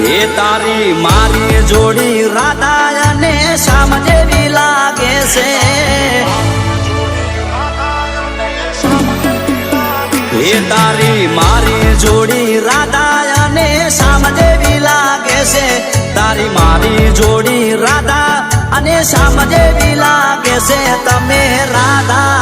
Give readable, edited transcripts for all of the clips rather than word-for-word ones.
એ તારી મારી જોડી રાધા અને શ્યામ જેવી લાગે છે એ તારી મારી જોડી રાધા અને શ્યામ જેવી લાગે છે તારી મારી જોડી રાધા અને શ્યામ જેવી લાગે છે તમે રાધા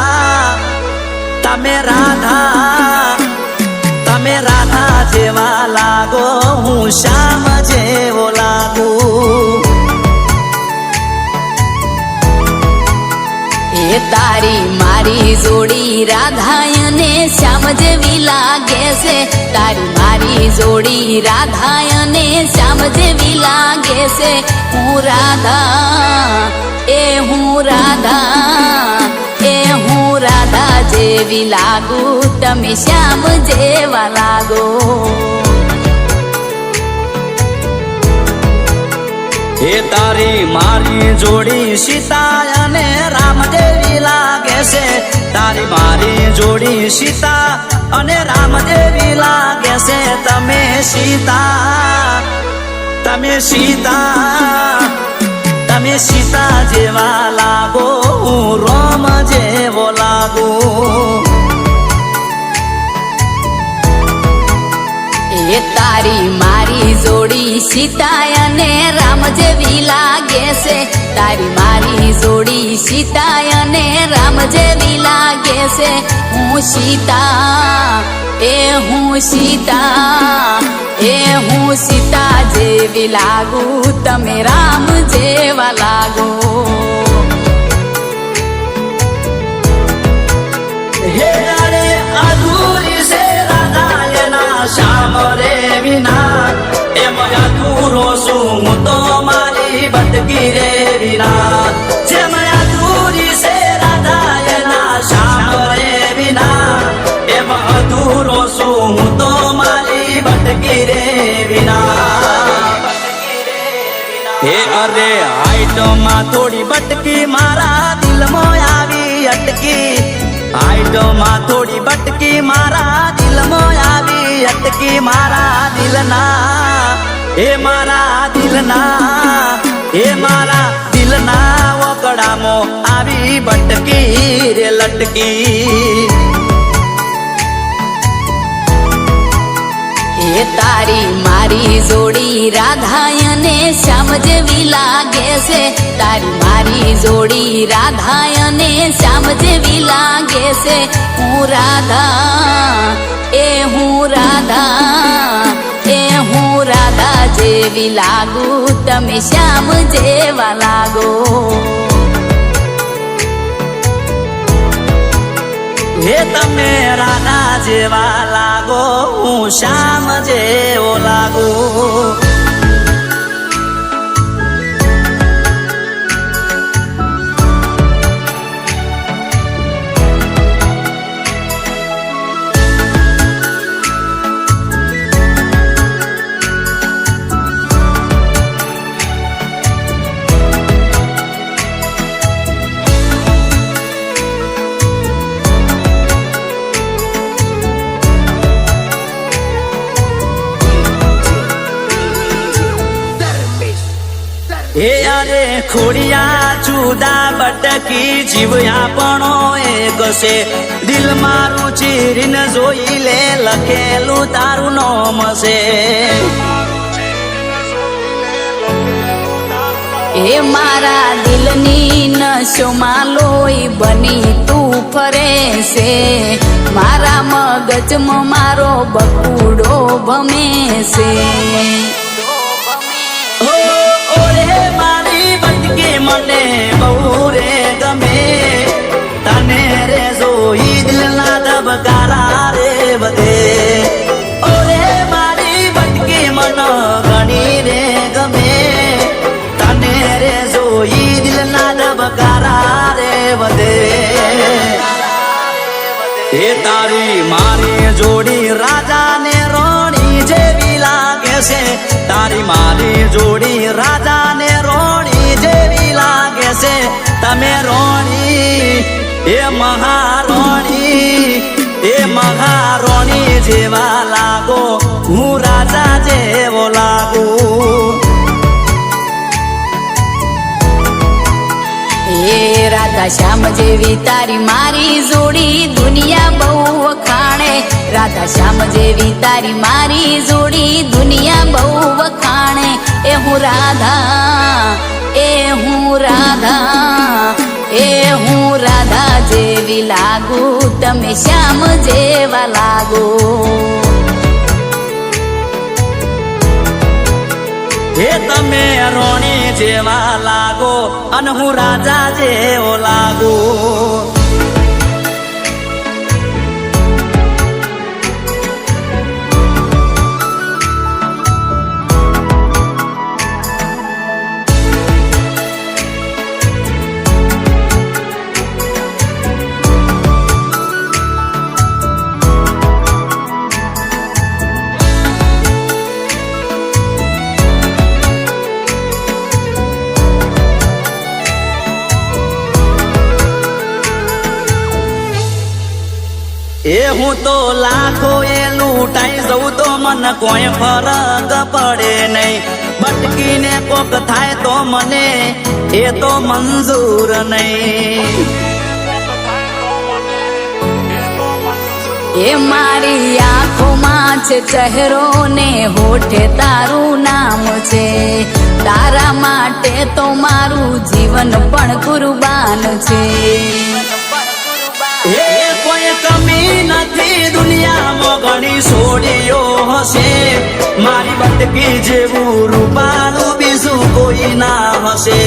જેવા લાગો હું શ્યામ જેવો લાગુ એ તારી મારી જોડી રાધા અને શ્યામ જેવી લાગે છે તારી મારી જોડી રાધા અને શ્યામ જેવી લાગે છે હું રાધા જેવી લાગુ તમે શ્યામ જેવા લાગો એ તારી મારી જોડી સીતા અને રામ જેવી લાગે છે તારી મારી જોડી સીતા અને રામ જેવી લાગે છે તમે સીતા જેવા લાગો હું રામ જેવો લાગુ એ તારી મારી જોડી સીતા અને રામ જેવી લાગે છે તારી મારી જોડી સીતા અને રામ જેવી લાગે છે હું સીતા જેવી લાગુ તમે રામ જેવા લાગો હે રે અધૂરી છે રાધા એના શ્યામ રે વિના એમ અધૂરો છું હું તો મારી બટકી રે વિના જેમ અધૂરી છે રાધા એના શ્યામ રે વિના એમ અધૂરો છું હું તો મારી બટકી રે વિના હે અરે હાઈટમાં થોડી બટકી મારા દિલમાં આવી અટકી હાઈટમાં થોડી બટકી મારા દિલમાં આવી અટકી મારા દિલના ઓકડામાં આવી બટકી રે લટકી એ તારી મારી જોડી રાધા અને શ્યામ જેવી લાગે છે તારી મારી જોડી રાધા અને શ્યામ જેવી લાગે છે હું રાધા જેવી લાગુ તમે શ્યામ જેવા લાગો હે તમે રાધા જેવા લાગો હું શ્યામ જેવો લાગુ હે અરે ખોડિયા જુદા બટકી જીવ્યા પણ એક છે દિલ મારું ચીરીને જોઈ લે લખેલું તારું નામ છે એ મારા દિલની નશોમાં લોહી બની તું ફરે છે મારા મગજમાં મારો બકુડો ભમે છે મને બહુ રે ગમે તને રે જોઈ દિલના ધબકારા રે વધે ઓરે મારી બટકી મન ઘણી રે ગમે તને રે જોઈ દિલના ધબકારા રે વધે એ તારી મારી જોડી રાજા ને રોણી જેવી લાગે છે તારી મારી જોડી રાજા ને રોણી જેવી લાગે છે તમે રોણી એ મહારોણી જેવા લાગો હું રાજા જેવો લાગુ રાધા શ્યામ જેવી તારી મારી જોડી દુનિયા બહુ વખાણે રાધા શ્યામ જેવી તારી મારી જોડી દુનિયા બહુ વખાણે એ હું રાધા એ હું રાધા એ હું રાધા જેવી લાગુ તમે શ્યામ જેવા લાગો હે તમે રોણી જેવા લાગો અને હું રાજા જેવો લાગુ એ હું તો લાખો એ લૂંટાઈ જઉં તો મને કોઈ ફરક પડે નહીં ભટકીને કોક થાય તો મને એ તો મંજૂર નહીં એ મારી આંખોમાં છે ચહેરો ને હોઠે તારું નામ છે તારા માટે તો મારું જીવન પણ કુરબાન છે એ કોઈ કમી નથી દુનિયામાં ઘણી છોડીઓ હશે મારી બટકી જેવું રૂપાનું બીજું કોઈ ના હશે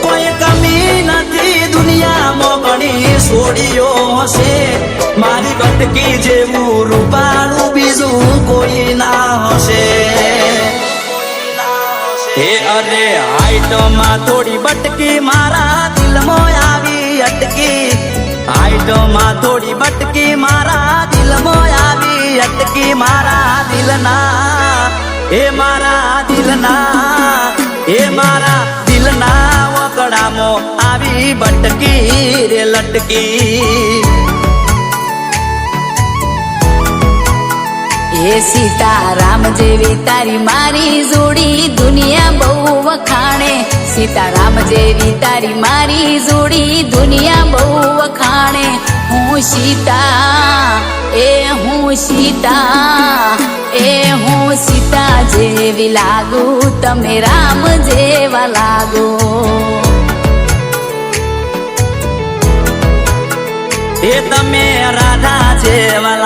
કોઈ કમી નથી દુનિયામાં ઘણી છોડીઓ હશે મારી બટકી જેવું રૂપાનું બીજું કોઈ ના હશે હે અરે હાઈટમાં થોડી બટકી મારા દિલમાં આવી અટકી હાઈટમાં થોડી બટકી મારા દિલમાં આવી અટકી મારા દિલના એ મારા દિલના એ મારા દિલના વકડામાં આવી બટકી રે લટકી એ સીતારામ જેવી તારી મારી જોડી દુનિયા બહુ વખાણે સીતારામ જેવી તારી મારી જોડી દુનિયા બહુ વખાણે હું સીતા એ હું સીતા એ હું સીતા જેવી લાગુ તમે રામ જેવા લાગો એ તમે રાધા જેવા